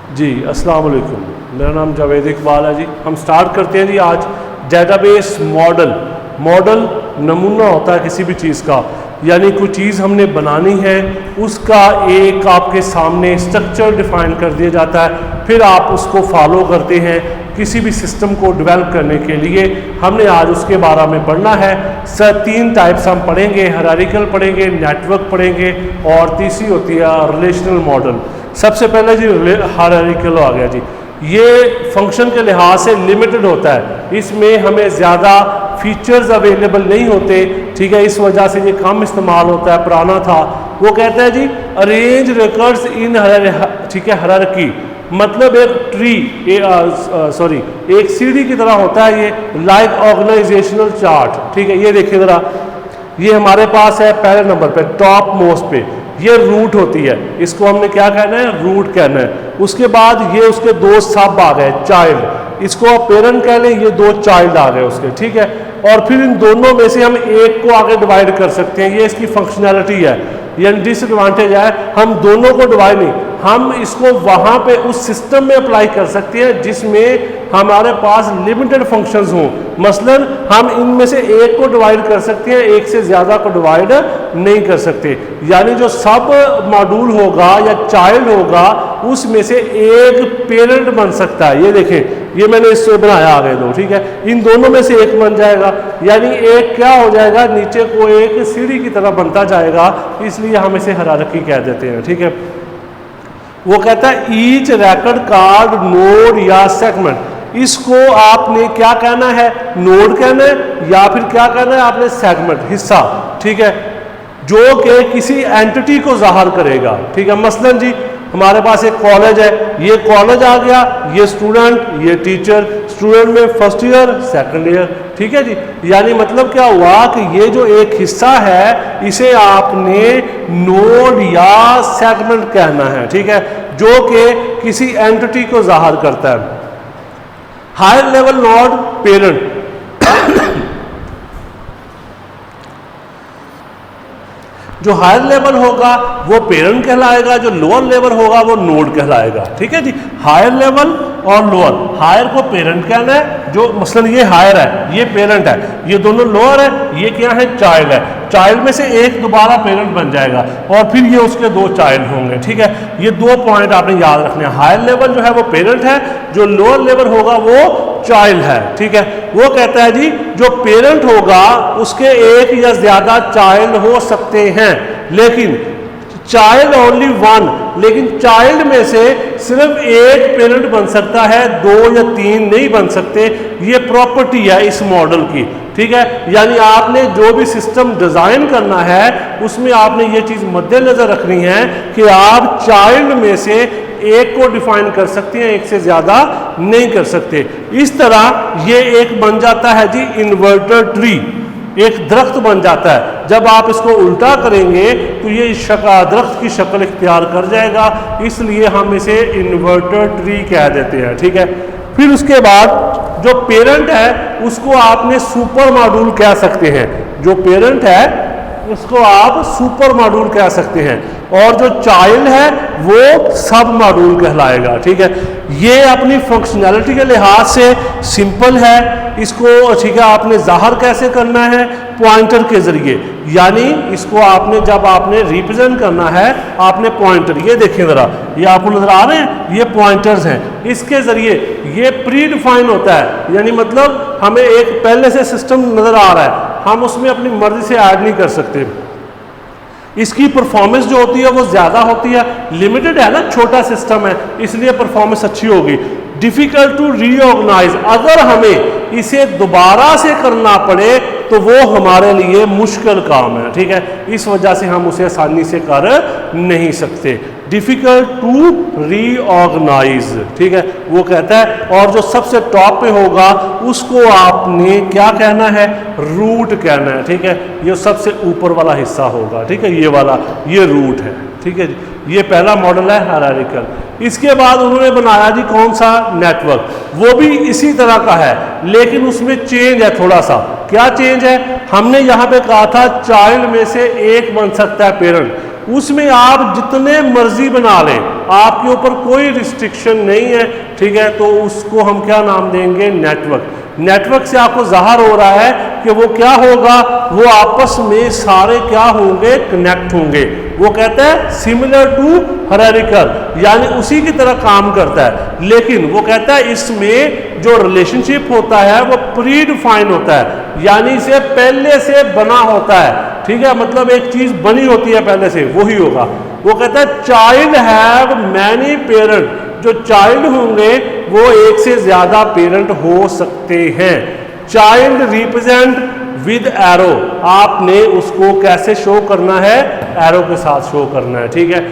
जी अस्सलाम वालेकुम, मेरा नाम जावेद इकबाल है जी। हम स्टार्ट करते हैं जी आज डेटाबेस मॉडल नमूना होता है किसी भी चीज़ का, यानी कोई चीज़ हमने बनानी है, उसका एक आपके सामने स्ट्रक्चर डिफाइन कर दिया जाता है, फिर आप उसको फॉलो करते हैं किसी भी सिस्टम को डेवलप करने के लिए। हमने आज उसके बारे में पढ़ना है। सर 3 टाइप्स हम पढ़ेंगे, हायरार्किकल पढ़ेंगे, नेटवर्क पढ़ेंगे और तीसरी होती है रिलेशनल मॉडल। सबसे पहले जी हायरार्किकल आ गया जी। ये फंक्शन के लिहाज से लिमिटेड होता है, इसमें हमें ज़्यादा फीचर्स अवेलेबल नहीं होते, ठीक है, इस वजह से ये कम इस्तेमाल होता है, पुराना था। वो कहता है जी अरेंज रिकॉर्ड्स इन, ठीक है, हायरार्की मतलब एक ट्री, एक सीढ़ी की तरह होता है ये, लाइक ऑर्गेनाइजेशनल चार्ट, ठीक है। ये देखिए ज़रा, ये हमारे पास है पहले नंबर पे टॉप मोस्ट पे, ये रूट होती है, इसको हमने क्या कहना है, रूट कहना है। उसके बाद ये उसके 2 सब आ गए, चाइल्ड, इसको आप पेरेंट कह लें, ये 2 चाइल्ड आ गए उसके, ठीक है। और फिर इन दोनों में से हम एक को आगे डिवाइड कर सकते हैं, ये इसकी फंक्शनैलिटी है। यानी डिसएडवांटेज है, हम दोनों को डिवाइड नहीं, हम इसको वहाँ पे उस सिस्टम में अप्लाई कर सकते हैं जिसमें हमारे पास लिमिटेड फंक्शंस हों। मसलन हम इनमें से एक को डिवाइड कर सकते हैं, एक से ज़्यादा को डिवाइड नहीं कर सकते। यानी जो सब मॉड्यूल होगा या चाइल्ड होगा उसमें से एक पेरेंट बन सकता है। ये देखें, ये मैंने इससे बनाया आगे 2, ठीक है, इन दोनों में से एक बन जाएगा, यानी एक क्या हो जाएगा, नीचे को एक सीढ़ी की तरह बनता जाएगा, इसलिए हम इसे हायरार्की कह देते हैं, ठीक है। वो कहता है ईच रिकॉर्ड कार्ड नोड या सेगमेंट, इसको आपने क्या कहना है, नोड कहना है या फिर क्या कहना है आपने, सेगमेंट, हिस्सा, ठीक है, जो कि किसी एंटिटी को जाहिर करेगा, ठीक है। मसलन जी हमारे पास एक कॉलेज है, ये कॉलेज आ गया, ये स्टूडेंट, ये टीचर, स्टूडेंट में फर्स्ट ईयर सेकंड ईयर, ठीक है जी। यानी मतलब क्या हुआ कि ये जो एक हिस्सा है इसे आपने नोड या सेगमेंट कहना है, ठीक है, जो कि किसी एंटिटी को जाहिर करता है। हायर लेवल नोड पेरेंट, जो हायर लेवल होगा वो पेरेंट कहलाएगा, जो लोअर लेवल होगा वो नोड कहलाएगा, ठीक है जी। हायर लेवल और लोअर, हायर को पेरेंट कहना है, जो मसलन ये हायर है ये पेरेंट है, ये दोनों लोअर है, ये क्या है, चाइल्ड है। चाइल्ड में से एक दोबारा पेरेंट बन जाएगा और फिर ये उसके 2 चाइल्ड होंगे, ठीक है। ये 2 पॉइंट आपने याद रखने हैं। हायर लेवल जो है वो पेरेंट है, जो लोअर लेवल होगा वो चाइल्ड है, ठीक है। वो कहता है जी जो पेरेंट होगा उसके एक या ज्यादा चाइल्ड हो सकते हैं, लेकिन चाइल्ड ओनली 1, लेकिन चाइल्ड में से सिर्फ एक पेरेंट बन सकता है, 2 या 3 नहीं बन सकते। ये प्रॉपर्टी है इस मॉडल की, ठीक है। यानी आपने जो भी सिस्टम डिजाइन करना है उसमें आपने ये चीज मद्देनजर रखनी है कि आप चाइल्ड में से एक को डिफाइन कर सकते हैं, एक से ज्यादा नहीं कर सकते। इस तरह ये एक बन जाता है जी इन्वर्टर ट्री, एक दरख्त बन जाता है। जब आप इसको उल्टा करेंगे तो ये दरख्त की शक्ल इख्तियार कर जाएगा, इसलिए हम इसे इन्वर्टर ट्री कह देते हैं, ठीक है। फिर उसके बाद जो पेरेंट है उसको आपने सुपर मॉड्यूल कह सकते हैं, जो पेरेंट है उसको आप सुपर मॉड्यूल कह सकते हैं, और जो चाइल्ड है वो सब मॉड्यूल कहलाएगा, ठीक है। ये अपनी फंक्शनैलिटी के लिहाज से सिंपल है, इसको ठीक है आपने जाहिर कैसे करना है, पॉइंटर के जरिए। यानी इसको आपने जब आपने रिप्रेजेंट करना है आपने पॉइंटर, ये देखें ज़रा, ये आपको नजर आ रहे हैं, ये पॉइंटर्स हैं, इसके जरिए ये प्री डिफाइन होता है। यानी मतलब हमें एक पहले से सिस्टम नजर आ रहा है, हम उसमें अपनी मर्जी से ऐड नहीं कर सकते। इसकी परफॉर्मेंस जो होती है वो ज़्यादा होती है, लिमिटेड है ना, छोटा सिस्टम है, इसलिए परफॉर्मेंस अच्छी होगी। डिफ़िकल्ट टू रीऑर्गेनाइज, अगर हमें इसे दोबारा से करना पड़े तो वो हमारे लिए मुश्किल काम है, ठीक है, इस वजह से हम उसे आसानी से कर नहीं सकते। डिफ़िकल्ट टू रीऑर्गेनाइज, ठीक है, वो कहता है। और जो सबसे टॉप पे होगा उसको आपने क्या कहना है, रूट कहना है, ठीक है, ये सबसे ऊपर वाला हिस्सा होगा, ठीक है, ये वाला, ये रूट है, ठीक है जी। ये पहला मॉडल है हायरार्किकल। इसके बाद उन्होंने बनाया जी कौन सा, नेटवर्क, वो भी इसी तरह का है, लेकिन उसमें चेंज है थोड़ा सा। क्या चेंज है, हमने यहाँ पे कहा था चाइल्ड में से एक बन सकता है पेरेंट, उसमें आप जितने मर्जी बना लें, आपके ऊपर कोई रिस्ट्रिक्शन नहीं है, ठीक है। तो उसको हम क्या नाम देंगे, नेटवर्क। नेटवर्क से आपको जाहिर हो रहा है कि वो क्या होगा, वो आपस में सारे क्या होंगे, कनेक्ट होंगे। वो कहता है सिमिलर टू हायरार्किकल, यानी उसी की तरह काम करता है। लेकिन वो कहता है इसमें जो रिलेशनशिप होता है वो प्री डिफाइन होता है, यानी इसे पहले से बना होता है, ठीक है। मतलब एक चीज बनी होती है पहले से, वही होगा। वो कहता है चाइल्ड हैव मैनी पेरेंट, जो चाइल्ड होंगे वो एक से ज्यादा पेरेंट हो सकते हैं। चाइल्ड रिप्रेजेंट विद एरो, आपने उसको कैसे शो करना है, एरो के साथ शो करना है, ठीक है।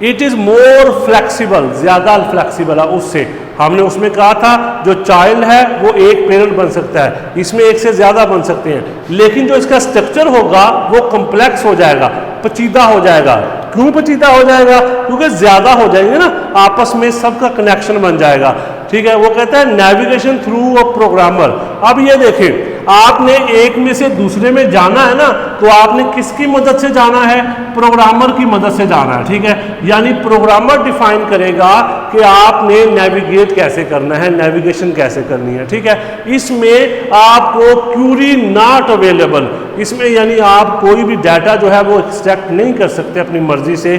इट इज मोर फ्लेक्सिबल, ज्यादा फ्लेक्सिबल है उससे। हमने उसमें कहा था जो चाइल्ड है वो एक पेरेंट बन सकता है, इसमें एक से ज्यादा बन सकते हैं। लेकिन जो इसका स्ट्रक्चर होगा वो कॉम्प्लेक्स हो जाएगा, पेचीदा हो जाएगा। क्यों पेचीदा हो जाएगा, क्योंकि ज्यादा हो जाएंगे ना, आपस में सबका कनेक्शन बन जाएगा, ठीक है। वो कहता है नेविगेशन थ्रू अ प्रोग्रामर। अब ये देखें, आपने एक में से दूसरे में जाना है ना, तो आपने किसकी मदद से जाना है, प्रोग्रामर की मदद से जाना है, ठीक है। यानी प्रोग्रामर डिफाइन करेगा कि आपने नेविगेट कैसे करना है, नेविगेशन कैसे करनी है, ठीक है। इसमें आपको क्यूरी नॉट अवेलेबल, इसमें यानी आप कोई भी डाटा जो है वो एक्सट्रैक्ट नहीं कर सकते अपनी मर्जी से,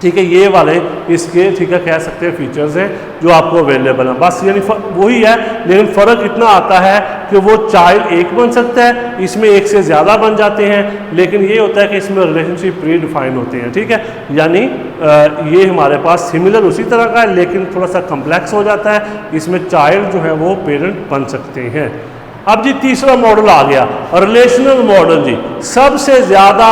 ठीक है। ये वाले इसके, ठीक है, कह सकते हैं फीचर्स हैं जो आपको अवेलेबल हैं, बस यानी वही है। लेकिन फ़र्क इतना आता है कि वो चाइल्ड एक बन सकता है, इसमें एक से ज़्यादा बन जाते हैं। लेकिन ये होता है कि इसमें रिलेशनशिप प्री डिफाइन होते हैं, ठीक है। यानी ये हमारे पास सिमिलर उसी तरह का है, लेकिन थोड़ा सा कम्प्लेक्स हो जाता है। इसमें चाइल्ड जो है वो पेरेंट बन सकते हैं। अब जी तीसरा मॉडल आ गया, रिलेशनल मॉडल। जी सबसे ज़्यादा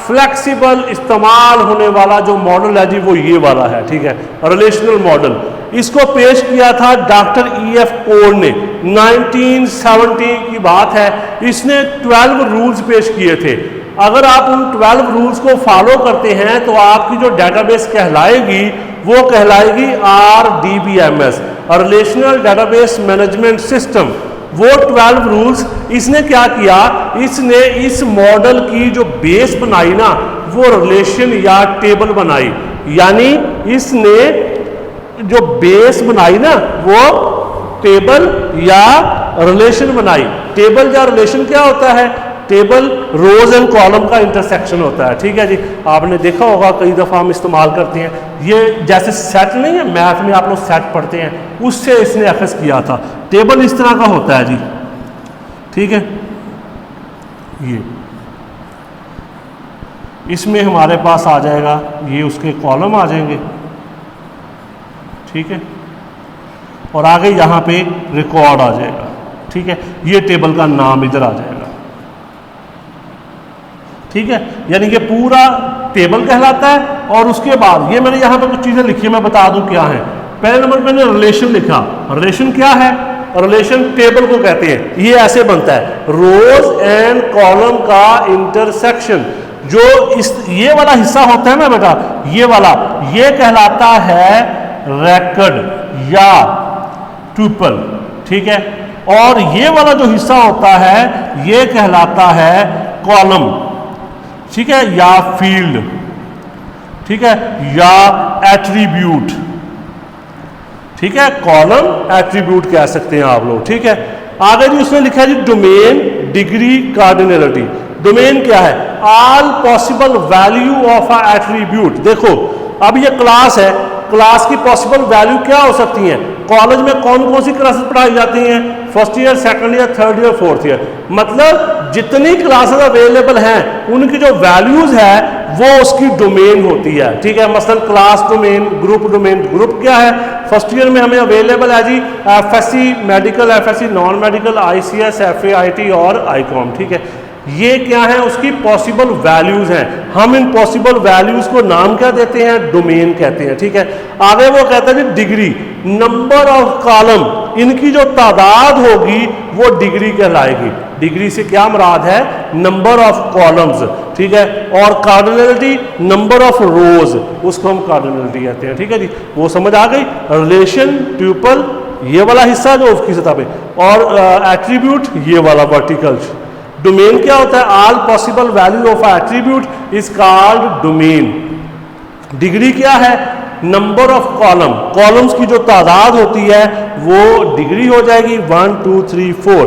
फ्लेक्सिबल इस्तेमाल होने वाला जो मॉडल है जी वो ये वाला है, ठीक है, रिलेशनल मॉडल। इसको पेश किया था डॉक्टर E.F. कोर ने, 1970 की बात है। इसने 12 रूल्स पेश किए थे। अगर आप उन 12 रूल्स को फॉलो करते हैं तो आपकी जो डेटाबेस कहलाएगी वो कहलाएगी RDBMS, relational database management system. वो 12 रूल्स इसने क्या किया, इसने इस मॉडल की जो बेस बनाई ना वो रिलेशन या टेबल बनाई। यानी इसने जो बेस बनाई ना वो टेबल या रिलेशन बनाई। टेबल या रिलेशन क्या होता है, टेबल रोज एंड कॉलम का इंटरसेक्शन होता है, ठीक है जी। आपने देखा होगा कई दफ़ा हम इस्तेमाल करते हैं, ये जैसे सेट नहीं है, मैथ में आप लोग सेट पढ़ते हैं, उससे इसने अखज़ किया था। टेबल इस तरह का होता है जी, ठीक है। ये इसमें हमारे पास आ जाएगा, ये उसके कॉलम आ जाएंगे, ठीक है, और आगे यहाँ पे रिकॉर्ड आ जाएगा, ठीक है। ये टेबल का नाम इधर आ जाएगा, ठीक है। यानी कि पूरा टेबल कहलाता है। और उसके बाद ये मैंने यहाँ पर कुछ चीज़ें लिखी है, मैं बता दूं क्या है। पहले नंबर मैंने रिलेशन लिखा। रिलेशन क्या है, रिलेशन टेबल को कहते हैं। ये ऐसे बनता है, रोज एंड कॉलम का इंटरसेक्शन। जो इस ये वाला हिस्सा होता है ना बेटा, ये वाला, ये कहलाता है रिकॉर्ड या ट्यूपल, ठीक है। और ये वाला जो हिस्सा होता है ये कहलाता है कॉलम, ठीक है, या फील्ड, ठीक है, या एट्रीब्यूट, ठीक है। कॉलम एट्रीब्यूट कह सकते हैं आप लोग, ठीक है। आगे जी उसने लिखा है जी डोमेन, डिग्री, कार्डिनलिटी। डोमेन क्या है, all possible value of a attribute. देखो अब ये क्लास है, क्लास की पॉसिबल वैल्यू क्या हो सकती है। कॉलेज में कौन कौन सी क्लासेस पढ़ाई जाती हैं, first year, second year, third year, fourth year. मतलब जितनी क्लासेस अवेलेबल हैं उनकी जो वैल्यूज है वो उसकी डोमेन होती है, ठीक है। मसलन class domain, group domain. Group क्या है, फर्स्ट ईयर में हमें अवेलेबल है जी FSC medical, FSC non medical, ICS, FAIT और ICOM, ठीक है। ये क्या है, उसकी पॉसिबल वैल्यूज हैं। हम इन पॉसिबल वैल्यूज को नाम क्या देते हैं, डोमेन कहते हैं, ठीक है। आगे वो कहता है डिग्री, नंबर ऑफ कॉलम, इनकी जो तादाद होगी वो डिग्री कहलाएगी। डिग्री से क्या मुराद है, नंबर ऑफ कॉलम्स, ठीक है। और कार्डिनलिटी, नंबर ऑफ रोज, उसको हम कार्डिनलिटी कहते हैं, ठीक है जी। वो समझ आ गई। रिलेशन, ट्यूपल, ये वाला हिस्सा जो उसकी सतह पे, और एट्रीब्यूट ये वाला वर्टिकल, डोमेन क्या होता है? All possible value of attribute is called domain. Degree क्या है? नंबर ऑफ कॉलम, कॉलम्स की जो तादाद होती है वो डिग्री हो जाएगी 1 2 3 4।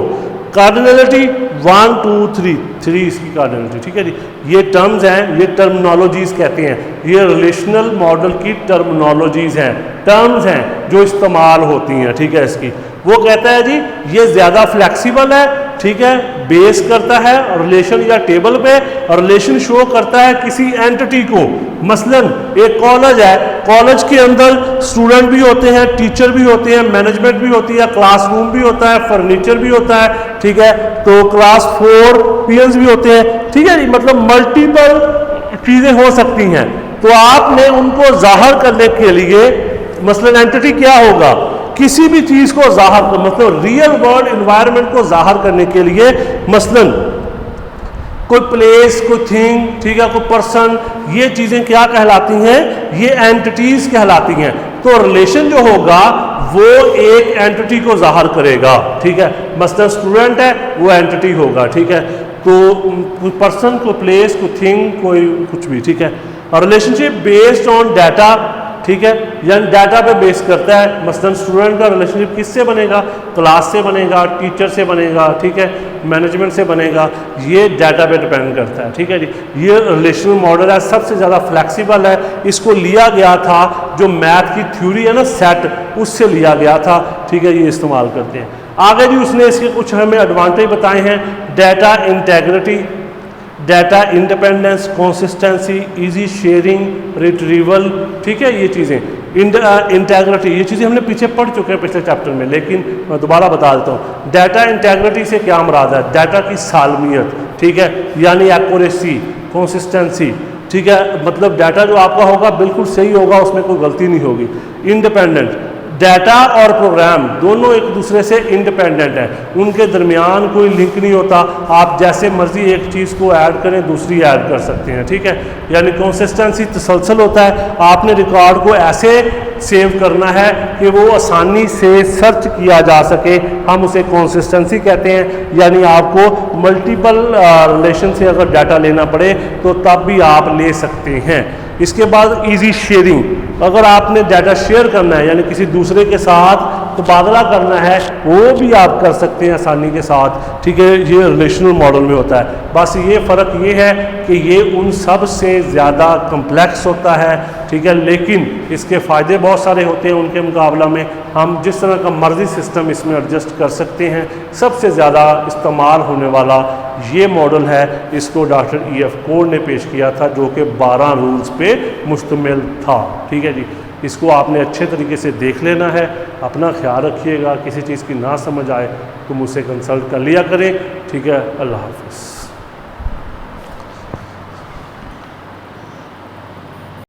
कार्डिनलिटी 1 2 3 3 इसकी कार्डिनलिटी, ठीक है जी। ये टर्म्स हैं, ये टर्मिनोलॉजीज कहते हैं, ये रिलेशनल मॉडल की टर्मिनोलॉजीज हैं, टर्म्स हैं जो इस्तेमाल होती हैं, ठीक है। इसकी वो कहता है जी ये ज़्यादा फ्लेक्सिबल है, ठीक है, बेस करता है रिलेशन या टेबल पे, और रिलेशन शो करता है किसी एंटिटी को। मसलन एक कॉलेज है, कॉलेज के अंदर स्टूडेंट भी होते हैं, टीचर भी होते हैं, मैनेजमेंट भी होती है, क्लासरूम भी होता है, फर्नीचर भी होता है, ठीक है, तो क्लास 4 पियंस भी होते हैं, ठीक है जी। मतलब मल्टीपल चीज़ें हो सकती हैं। तो आपने उनको जाहिर करने के लिए मसलन एंटिटी क्या होगा? किसी भी चीज को जाहिर कर, मतलब रियल वर्ल्ड एनवायरनमेंट को जाहिर करने के लिए मसलन कोई प्लेस, कोई थिंग, ठीक है, कोई पर्सन, ये चीजें क्या कहलाती हैं? ये एंटिटीज कहलाती हैं। तो रिलेशन जो होगा वो एक एंटिटी को जाहिर करेगा, ठीक है। मसलन स्टूडेंट है, वो एंटिटी होगा, ठीक है। तो कोई पर्सन, कोई प्लेस, कोई थिंग, कोई कुछ भी, ठीक है। और रिलेशनशिप बेस्ड ऑन डाटा, ठीक है, यानी डाटा पे बेस करता है। मसलन स्टूडेंट का रिलेशनशिप किससे बनेगा? क्लास से बनेगा, टीचर से बनेगा, ठीक है, मैनेजमेंट से बनेगा, ये डाटा पे डिपेंड करता है, ठीक है जी। ये रिलेशनल मॉडल है, सबसे ज़्यादा फ्लेक्सिबल है। इसको लिया गया था जो मैथ की थ्योरी है ना, सेट, उससे लिया गया था, ठीक है। ये इस्तेमाल करते हैं। आगे जी उसने इसके कुछ हमें एडवांटेज बताए हैं। Data integrity, data independence, consistency, easy sharing, retrieval, ठीक है, ये चीज़ें। इंटेग्रिटी, ये चीज़ें हमने पीछे पढ़ चुके हैं पिछले चैप्टर में, लेकिन मैं दोबारा बता देता हूँ। डाटा इंटेग्रिटी से क्या मुराद है? डाटा की सालमियत, ठीक है, यानी एक्यूरेसी, कंसिस्टेंसी, ठीक है, मतलब डाटा जो आपका होगा बिल्कुल सही होगा, उसमें कोई गलती नहीं होगी। इंडिपेंडेंट, डाटा और प्रोग्राम दोनों एक दूसरे से इंडिपेंडेंट है, उनके दरमियान कोई लिंक नहीं होता। आप जैसे मर्जी एक चीज़ को ऐड करें, दूसरी ऐड कर सकते हैं, ठीक है। यानी कंसिस्टेंसी, तसलसल होता है। आपने रिकॉर्ड को ऐसे सेव करना है कि वो आसानी से सर्च किया जा सके, हम उसे कंसिस्टेंसी कहते हैं। यानी आपको मल्टीपल रिलेशन से अगर डाटा लेना पड़े तो तब भी आप ले सकते हैं। इसके बाद इजी शेयरिंग, अगर आपने डाटा शेयर करना है यानी किसी दूसरे के साथ तबादला करना है, वो भी आप कर सकते हैं आसानी के साथ, ठीक है। ये रिलेशनल मॉडल में होता है। बस ये फ़र्क ये है कि ये उन सब से ज़्यादा कम्प्लेक्स होता है, ठीक है, लेकिन इसके फ़ायदे बहुत सारे होते हैं उनके मुकाबला में। हम जिस तरह का मर्जी सिस्टम इसमें एडजस्ट कर सकते हैं। सबसे ज़्यादा इस्तेमाल होने वाला ये मॉडल है, इसको डॉक्टर E.F. कोर ने पेश किया था, जो कि 12 रूल्स पे मुश्तमिल था, ठीक है जी। इसको आपने अच्छे तरीके से देख लेना है। अपना ख्याल रखिएगा, किसी चीज़ की ना समझ आए तो मुझसे कंसल्ट कर लिया करें, ठीक है। अल्लाह हाफ़िज़।